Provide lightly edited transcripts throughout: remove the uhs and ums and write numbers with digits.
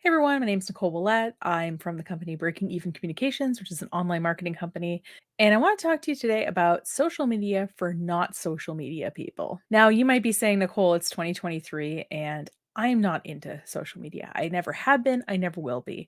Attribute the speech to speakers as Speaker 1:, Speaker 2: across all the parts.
Speaker 1: Hey everyone, my name is Nicole Willette. I'm from the company Breaking Even Communications, which is an online marketing company. And I want to talk to you today about social media for not social media people. Now, you might be saying, Nicole, it's 2023 and I'm not into social media. I never have been, I never will be.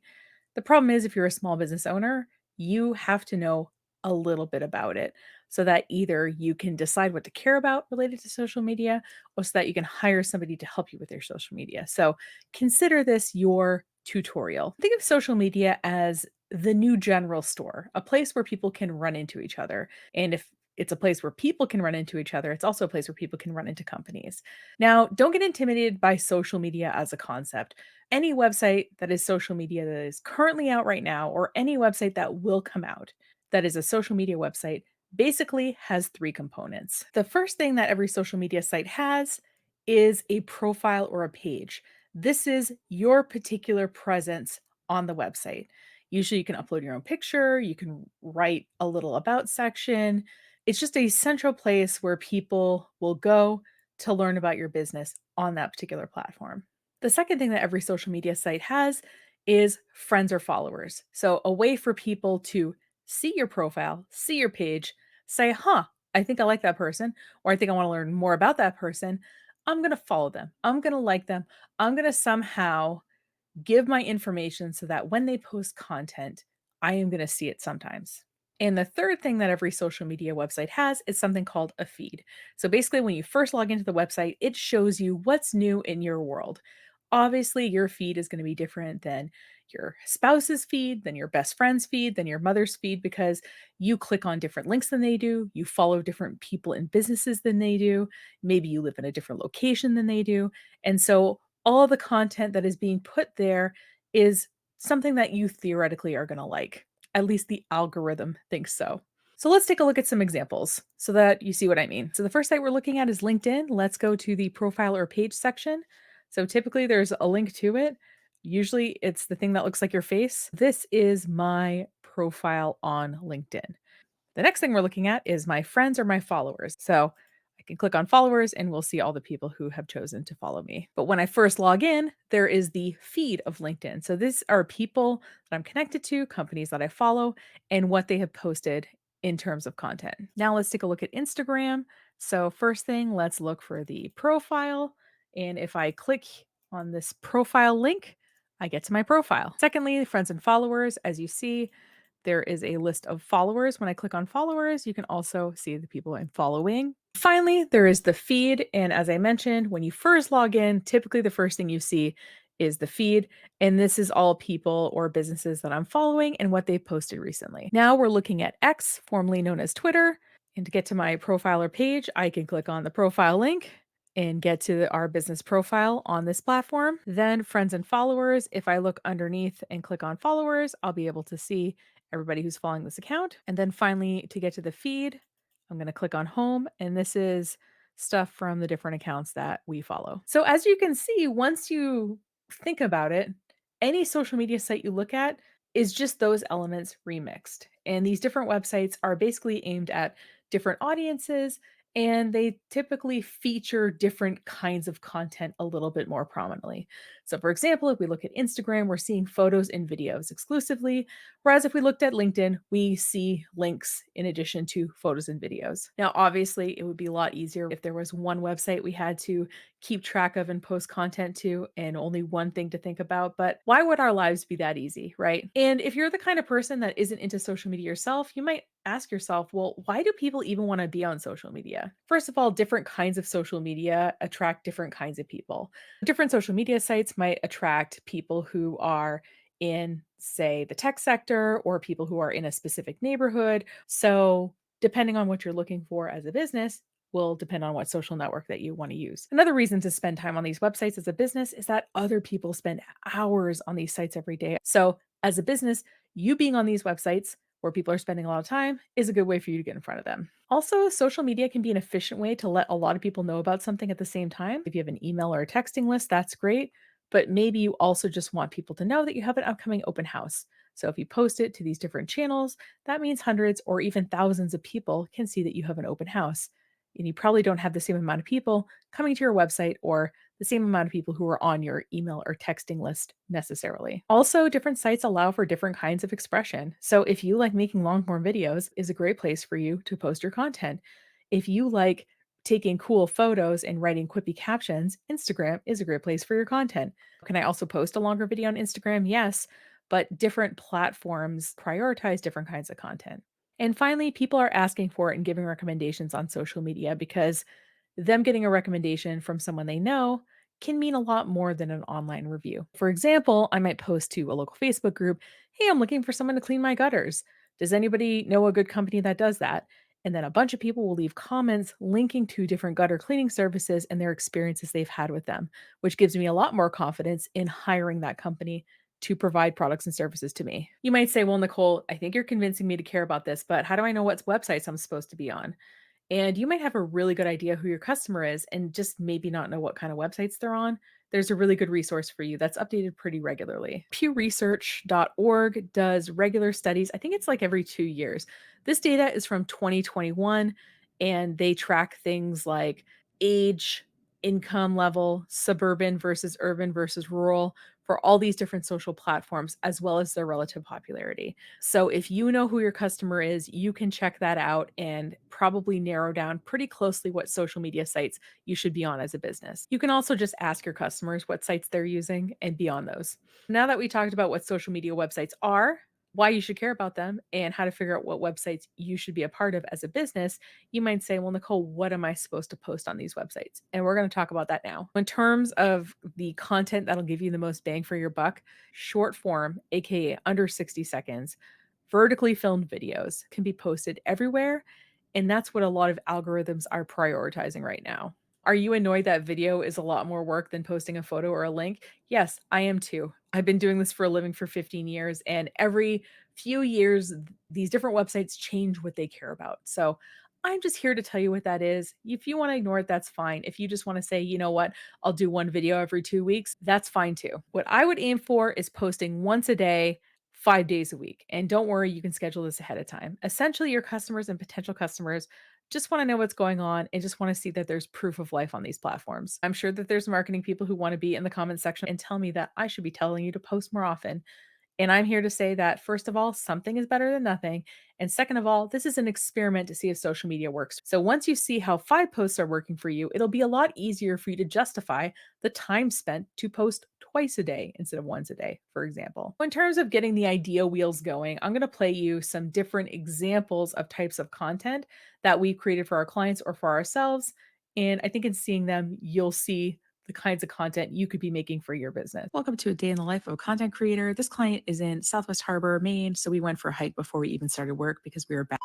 Speaker 1: The problem is, if you're a small business owner, you have to know a little bit about it so that either you can decide what to care about related to social media or so that you can hire somebody to help you with your social media. So consider this your tutorial. Think of social media as the new general store, a place where people can run into each other. And if it's a place where people can run into each other, it's also a place where people can run into companies. Now, don't get intimidated by social media as a concept. Any website that is social media that is currently out right now, or any website that will come out that is a social media website, basically has three components. The first thing that every social media site has is a profile or a page. This is your particular presence on the website. Usually, you can upload your own picture, you can write a little about section. It's just a central place where people will go to learn about your business on that particular platform. The second thing that every social media site has is friends or followers. So, a way for people to see your profile, see your page, say, huh, I think I like that person, or I think I want to learn more about that person. I'm going to follow them. I'm going to like them. I'm going to somehow give my information so that when they post content, I am going to see it sometimes. And the third thing that every social media website has is something called a feed. So basically, when you first log into the website, it shows you what's new in your world. Obviously, your feed is going to be different than your spouse's feed, than your best friend's feed, than your mother's feed, because you click on different links than they do. You follow different people and businesses than they do. Maybe you live in a different location than they do. And so all the content that is being put there is something that you theoretically are going to like. At least the algorithm thinks so. So let's take a look at some examples so that you see what I mean. So the first site we're looking at is LinkedIn. Let's go to the profile or page section. So typically there's a link to it. Usually it's the thing that looks like your face. This is my profile on LinkedIn. The next thing we're looking at is my friends or my followers. So I can click on followers and we'll see all the people who have chosen to follow me. But when I first log in, there is the feed of LinkedIn. So these are people that I'm connected to, companies that I follow, and what they have posted in terms of content. Now let's take a look at Instagram. So first thing, let's look for the profile. And if I click on this profile link, I get to my profile. Secondly, friends and followers, as you see, there is a list of followers. When I click on followers, you can also see the people I'm following. Finally, there is the feed. And as I mentioned, when you first log in, typically the first thing you see is the feed. And this is all people or businesses that I'm following and what they've posted recently. Now we're looking at X, formerly known as Twitter. And to get to my profile or page, I can click on the profile link and get to our business profile on this platform. Then friends and followers, if I look underneath and click on followers, I'll be able to see everybody who's following this account. And then finally, to get to the feed, I'm going to click on home, and this is stuff from the different accounts that we follow. So as you can see, once you think about it, any social media site you look at is just those elements remixed. And these different websites are basically aimed at different audiences, and they typically feature different kinds of content a little bit more prominently. So, for example, if we look at Instagram, we're seeing photos and videos exclusively. Whereas if we looked at LinkedIn, we see links in addition to photos and videos. Now, obviously, it would be a lot easier if there was one website we had to keep track of and post content to and only one thing to think about. But why would our lives be that easy, right? And if you're the kind of person that isn't into social media yourself, you might ask yourself, well, why do people even want to be on social media? First of all, different kinds of social media attract different kinds of people. Different social media sites might attract people who are in, say, the tech sector or people who are in a specific neighborhood. So, depending on what you're looking for as a business, will depend on what social network that you want to use. Another reason to spend time on these websites as a business is that other people spend hours on these sites every day. So, as a business, you being on these websites where people are spending a lot of time is a good way for you to get in front of them. Also, social media can be an efficient way to let a lot of people know about something at the same time. If you have an email or a texting list, that's great. But maybe you also just want people to know that you have an upcoming open house. So if you post it to these different channels, that means hundreds or even thousands of people can see that you have an open house. And you probably don't have the same amount of people coming to your website or the same amount of people who are on your email or texting list necessarily. Also, different sites allow for different kinds of expression. So if you like making long form videos, is a great place for you to post your content. If you like taking cool photos and writing quippy captions, Instagram is a great place for your content. Can I also post a longer video on Instagram? Yes, but different platforms prioritize different kinds of content. And finally, people are asking for it and giving recommendations on social media because them getting a recommendation from someone they know can mean a lot more than an online review. For example, I might post to a local Facebook group, "Hey, I'm looking for someone to clean my gutters. Does anybody know a good company that does that?" And then a bunch of people will leave comments linking to different gutter cleaning services and their experiences they've had with them, which gives me a lot more confidence in hiring that company to provide products and services to me. You might say, "Well, Nicole, I think you're convincing me to care about this, but how do I know what websites I'm supposed to be on?" And you might have a really good idea who your customer is and just maybe not know what kind of websites they're on. There's a really good resource for you that's updated pretty regularly. PewResearch.org does regular studies. I think it's like every 2 years. This data is from 2021, and they track things like age, income level, suburban versus urban versus rural for all these different social platforms, as well as their relative popularity. So if you know who your customer is, you can check that out and probably narrow down pretty closely what social media sites you should be on as a business. You can also just ask your customers what sites they're using and be on those. Now that we talked about what social media websites are, why you should care about them, and how to figure out what websites you should be a part of as a business, you might say, "Well, Nicole, what am I supposed to post on these websites?" And we're going to talk about that now. In terms of the content that'll give you the most bang for your buck, short form, aka under 60 seconds, vertically filmed videos can be posted everywhere. And that's what a lot of algorithms are prioritizing right now. Are you annoyed that video is a lot more work than posting a photo or a link? Yes, I am too. I've been doing this for a living for 15 years, and every few years, these different websites change what they care about. So I'm just here to tell you what that is. If you want to ignore it, that's fine. If you just want to say, "You know what, I'll do one video every 2 weeks," that's fine too. What I would aim for is posting once a day, 5 days a week. And don't worry, you can schedule this ahead of time. Essentially, your customers and potential customers just want to know what's going on and just want to see that there's proof of life on these platforms. I'm sure that there's marketing people who want to be in the comment section and tell me that I should be telling you to post more often. And I'm here to say that, first of all, something is better than nothing. And second of all, this is an experiment to see if social media works. So once you see how 5 posts are working for you, it'll be a lot easier for you to justify the time spent to post twice a day instead of once a day, for example. In terms of getting the idea wheels going, I'm going to play you some different examples of types of content that we've created for our clients or for ourselves. And I think in seeing them, you'll see the kinds of content you could be making for your business. Welcome to a day in the life of a content creator. This client is in Southwest Harbor, Maine. So we went for a hike before we even started work because we were back.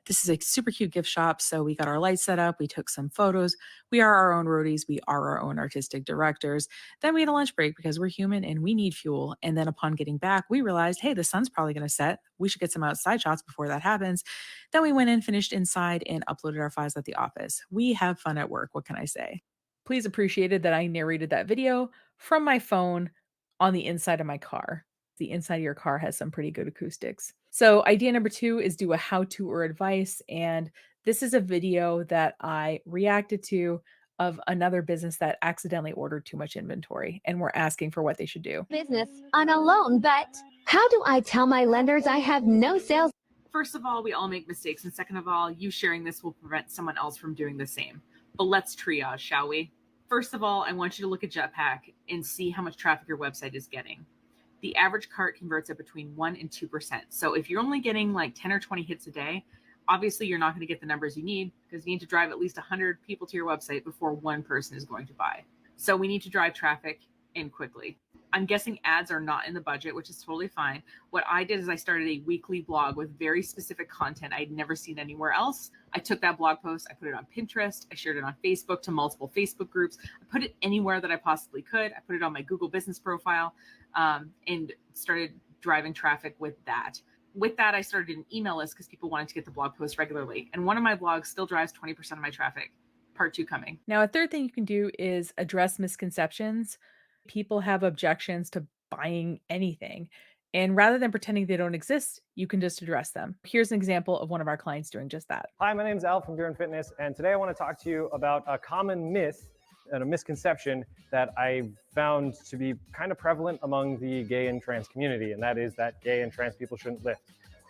Speaker 1: This is a super cute gift shop. So we got our lights set up. We took some photos. We are our own roadies. We are our own artistic directors. Then we had a lunch break because we're human and we need fuel. And then upon getting back, we realized, hey, the sun's probably going to set. We should get some outside shots before that happens. Then we went in, finished inside, and uploaded our files at the office. We have fun at work. What can I say? Please appreciated that I narrated that video from my phone on the inside of my car. The inside of your car has some pretty good acoustics. So, idea number 2 is do a how to or advice. And this is a video that I reacted to of another business that accidentally ordered too much inventory and were asking for what they should do.
Speaker 2: Business on a loan, but how do I tell my lenders I have no sales?
Speaker 3: First of all, we all make mistakes. And second of all, you sharing this will prevent someone else from doing the same. But let's triage, shall we? First of all, I want you to look at Jetpack and see how much traffic your website is getting. The average cart converts at between 1 and 2%. So if you're only getting like 10 or 20 hits a day, obviously you're not going to get the numbers you need because you need to drive at least 100 people to your website before one person is going to buy. So we need to drive traffic in quickly. I'm guessing ads are not in the budget, which is totally fine. What I did is I started a weekly blog with very specific content I'd never seen anywhere else. I took that blog post, I put it on Pinterest, I shared it on Facebook to multiple Facebook groups. I put it anywhere that I possibly could. I put it on my Google business profile and started driving traffic with that. With that, I started an email list because people wanted to get the blog post regularly. And one of my blogs still drives 20% of my traffic. Part 2 coming.
Speaker 1: Now, a third thing you can do is address misconceptions. People have objections to buying anything. And rather than pretending they don't exist, you can just address them. Here's an example of one of our clients doing just that.
Speaker 4: Hi, my name is Al from Durant Fitness, and today I want to talk to you about a common myth and a misconception that I found to be kind of prevalent among the gay and trans community, and that is that gay and trans people shouldn't lift.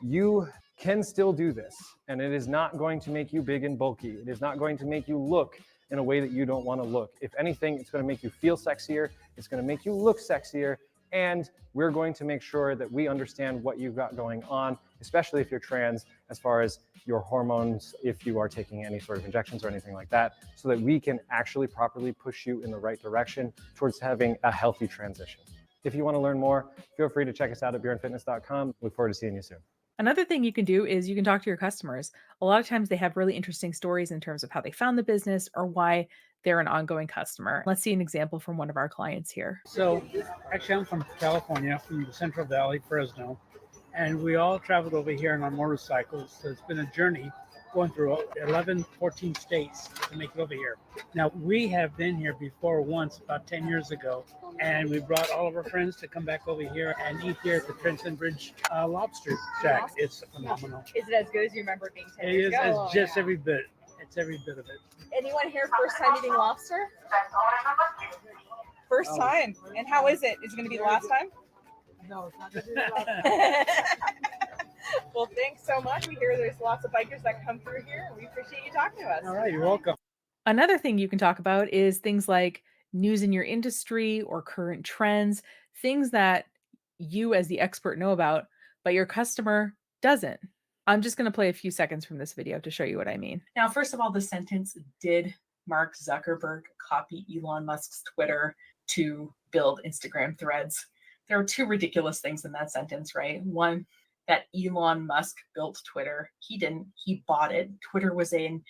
Speaker 4: You can still do this, and it is not going to make you big and bulky. It is not going to make you look in a way that you don't want to look. If anything, it's going to make you feel sexier, it's going to make you look sexier, and we're going to make sure that we understand what you've got going on, especially if you're trans, as far as your hormones, if you are taking any sort of injections or anything like that, so that we can actually properly push you in the right direction towards having a healthy transition. If you want to learn more, feel free to check us out at bjornfitness.com. Look forward to seeing you soon.
Speaker 1: Another thing you can do is you can talk to your customers. A lot of times they have really interesting stories in terms of how they found the business or why they're an ongoing customer. Let's see an example from one of our clients here.
Speaker 5: So actually I'm from California, from the Central Valley, Fresno, and we all traveled over here on our motorcycles. So it's been a journey going through 11, 14 states to make it over here. Now, we have been here before once, about 10 years ago, and we brought all of our friends to come back over here and eat here at the Trenton Bridge Lobster Shack. It's phenomenal.
Speaker 6: Is it as good as you remember it being 10
Speaker 5: It
Speaker 6: years
Speaker 5: is
Speaker 6: ago?
Speaker 5: it's just every bit. It's every bit of it.
Speaker 6: Anyone here first time eating lobster? First time. And how is it? Is it going to be the last time?
Speaker 5: No, it's not going to be the last time.
Speaker 6: Well, thanks so much. We hear there's lots of bikers that come through here, and we appreciate you talking to us.
Speaker 5: All right, you're welcome.
Speaker 1: Another thing you can talk about is things like news in your industry or current trends, things that you as the expert know about, but your customer doesn't. I'm just going to play a few seconds from this video to show you what I mean. Now, first of all, the sentence, did Mark Zuckerberg copy Elon Musk's Twitter to build Instagram Threads? There are two ridiculous things in that sentence, right? One, that Elon Musk built Twitter. He didn't. He bought it. Twitter was an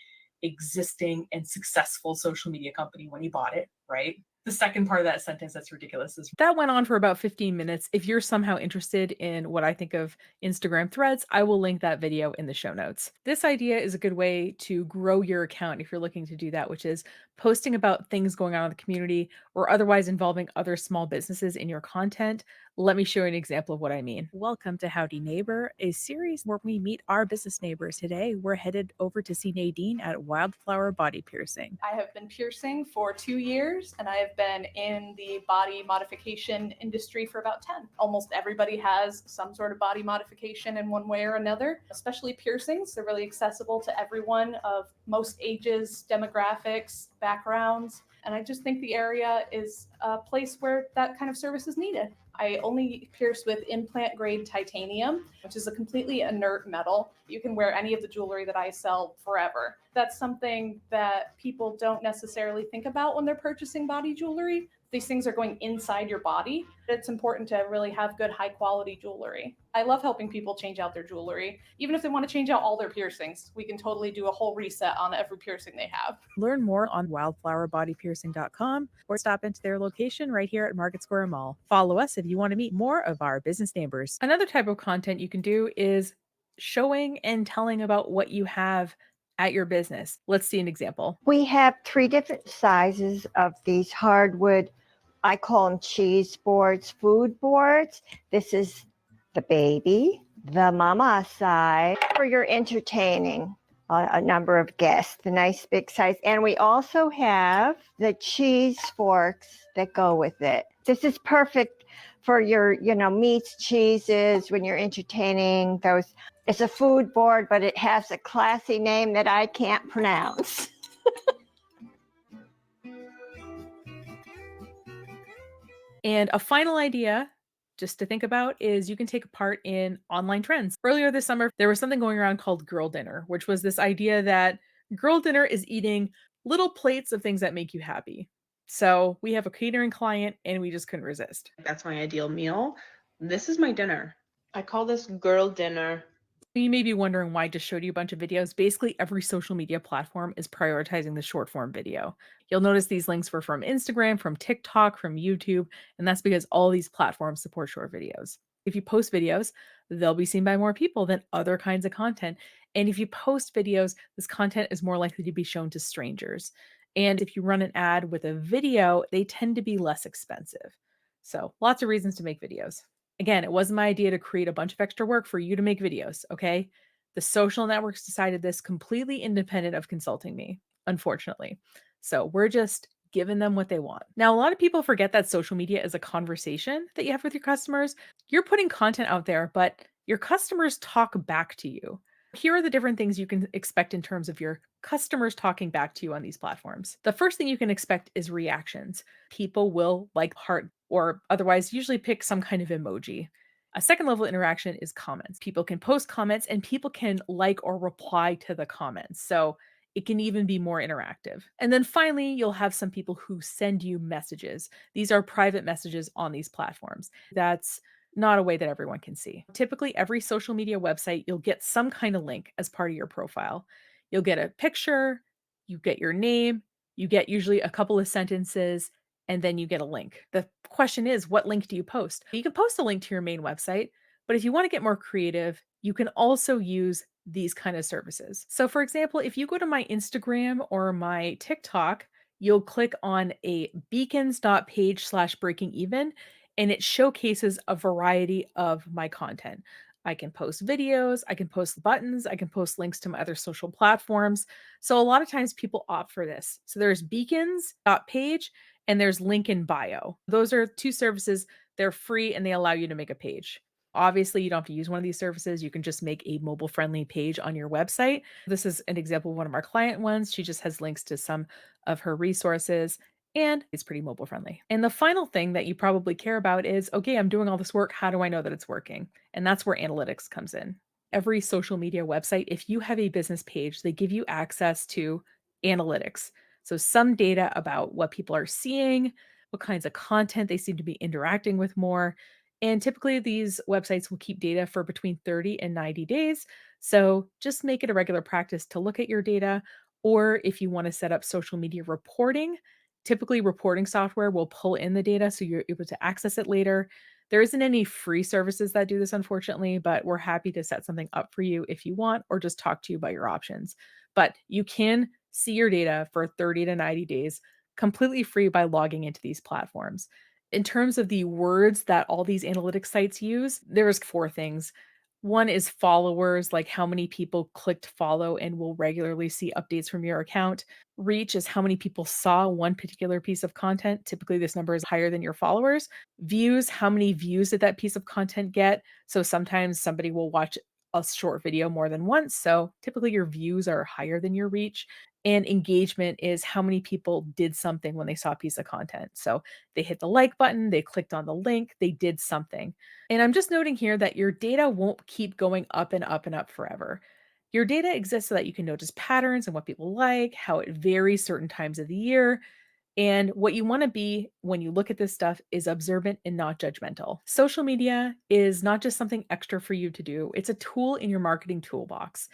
Speaker 1: existing and successful social media company when he bought it, right? The second part of that sentence that's ridiculous is that went on for about 15 minutes. If you're somehow interested in what I think of Instagram Threads, I will link that video in the show notes. This idea is a good way to grow your account if you're looking to do that, which is posting about things going on in the community or otherwise involving other small businesses in your content. Let me show you an example of what I mean. Welcome to Howdy Neighbor, a series where we meet our business neighbors. Today, we're headed over to see Nadine at Wildflower Body Piercing.
Speaker 7: I have been piercing for 2 years, and I have been in the body modification industry for about 10. Almost everybody has some sort of body modification in one way or another, especially piercings. They're really accessible to everyone of most ages, demographics, backgrounds. And I just think the area is a place where that kind of service is needed. I only pierce with implant grade titanium, which is a completely inert metal. You can wear any of the jewelry that I sell forever. That's something that people don't necessarily think about when they're purchasing body jewelry. These things are going inside your body. It's important to really have good, high quality jewelry. I love helping people change out their jewelry. Even if they want to change out all their piercings, we can totally do a whole reset on every piercing they have.
Speaker 1: Learn more on wildflowerbodypiercing.com or stop into their location right here at Market Square Mall. Follow us if you want to meet more of our business neighbors. Another type of content you can do is showing and telling about what you have at your business. Let's see an example.
Speaker 8: We have 3 different sizes of these hardwood, I call them cheese boards, food boards. This is the baby, the mama side, for your entertaining a number of guests, the nice big size. And we also have the cheese forks that go with it. This is perfect for your, meats, cheeses, when you're entertaining those. It's a food board, but it has a classy name that I can't pronounce.
Speaker 1: And a final idea just to think about is you can take part in online trends. Earlier this summer, there was something going around called Girl Dinner, which was this idea that Girl Dinner is eating little plates of things that make you happy. So we have a catering client and we just couldn't resist.
Speaker 9: That's my ideal meal. This is my dinner. I call this Girl Dinner.
Speaker 1: You may be wondering why I just showed you a bunch of videos. Basically, every social media platform is prioritizing the short form video. You'll notice these links were from Instagram, from TikTok, from YouTube, and that's because all these platforms support short videos. If you post videos, they'll be seen by more people than other kinds of content. And if you post videos, this content is more likely to be shown to strangers. And if you run an ad with a video, they tend to be less expensive. So lots of reasons to make videos. Again, it wasn't my idea to create a bunch of extra work for you to make videos, okay? The social networks decided this completely independent of consulting me, unfortunately. So we're just given them what they want. Now, a lot of people forget that social media is a conversation that you have with your customers. You're putting content out there, but your customers talk back to you. Here are the different things you can expect in terms of your customers talking back to you on these platforms. The first thing you can expect is reactions. People will like heart or otherwise usually pick some kind of emoji. A second level interaction is comments. People can post comments and people can like or reply to the comments. So it can even be more interactive. And then finally, you'll have some people who send you messages. These are private messages on these platforms. That's not a way that everyone can see. Typically, every social media website, you'll get some kind of link as part of your profile. You'll get a picture, you get your name, you get usually a couple of sentences, and then you get a link. The question is, what link do you post? You can post a link to your main website, but if you want to get more creative, you can also use these kind of services. So, for example, if you go to my Instagram or my TikTok, you'll click on a beacons.page/breaking even, and it showcases a variety of my content. I can post videos, I can post buttons, I can post links to my other social platforms. So a lot of times people opt for this. So there's beacons.page and there's link in bio. Those are two services. They're free and they allow you to make a page. Obviously, you don't have to use one of these services. You can just make a mobile friendly page on your website. This is an example of one of our client ones. She just has links to some of her resources and it's pretty mobile friendly. And the final thing that you probably care about is, okay, I'm doing all this work. How do I know that it's working? And that's where analytics comes in. Every social media website, if you have a business page, they give you access to analytics. So some data about what people are seeing, what kinds of content they seem to be interacting with more. And typically these websites will keep data for between 30 and 90 days. So just make it a regular practice to look at your data. Or if you want to set up social media reporting, typically reporting software will pull in the data so you're able to access it later. There isn't any free services that do this, unfortunately, but we're happy to set something up for you if you want, or just talk to you about your options. But you can see your data for 30 to 90 days completely free by logging into these platforms. In terms of the words that all these analytics sites use, there's four things. One is followers, like how many people clicked follow and will regularly see updates from your account. Reach is how many people saw one particular piece of content. Typically, this number is higher than your followers. Views, how many views did that piece of content get? So sometimes somebody will watch a short video more than once. So typically, your views are higher than your reach. And engagement is how many people did something when they saw a piece of content. So they hit the like button, they clicked on the link, they did something. And I'm just noting here that your data won't keep going up and up and up forever. Your data exists so that you can notice patterns and what people like, how it varies certain times of the year. And what you want to be when you look at this stuff is observant and not judgmental. Social media is not just something extra for you to do, it's a tool in your marketing toolbox.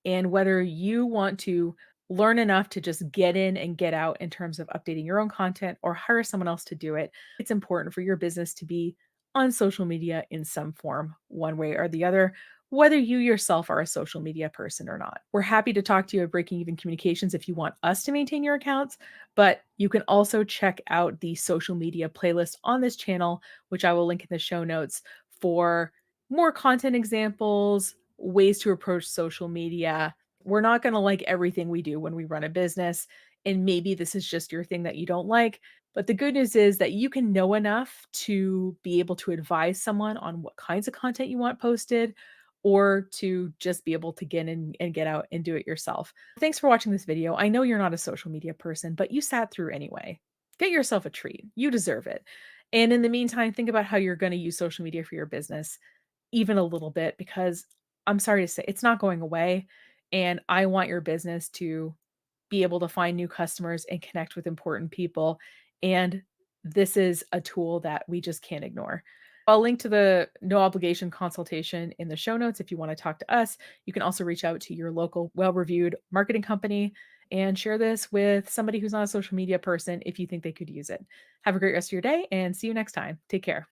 Speaker 1: And whether you want to learn enough to just get in and get out in terms of updating your own content or hire someone else to do it, it's important for your business to be on social media in some form, one way or the other, whether you yourself are a social media person or not. We're happy to talk to you at Breaking Even Communications if you want us to maintain your accounts, but you can also check out the social media playlist on this channel, which I will link in the show notes for more content examples, ways to approach social media. We're not going to like everything we do when we run a business, and maybe this is just your thing that you don't like. But the good news is that you can know enough to be able to advise someone on what kinds of content you want posted, or to just be able to get in and get out and do it yourself. Thanks for watching this video. I know you're not a social media person, but you sat through anyway. Get yourself a treat. You deserve it. And in the meantime, think about how you're going to use social media for your business, even a little bit, because I'm sorry to say it's not going away. And I want your business to be able to find new customers and connect with important people. And this is a tool that we just can't ignore. I'll link to the no obligation consultation in the show notes if you want to talk to us. You can also reach out to your local well-reviewed marketing company and share this with somebody who's not a social media person if you think they could use it. Have a great rest of your day and see you next time. Take care.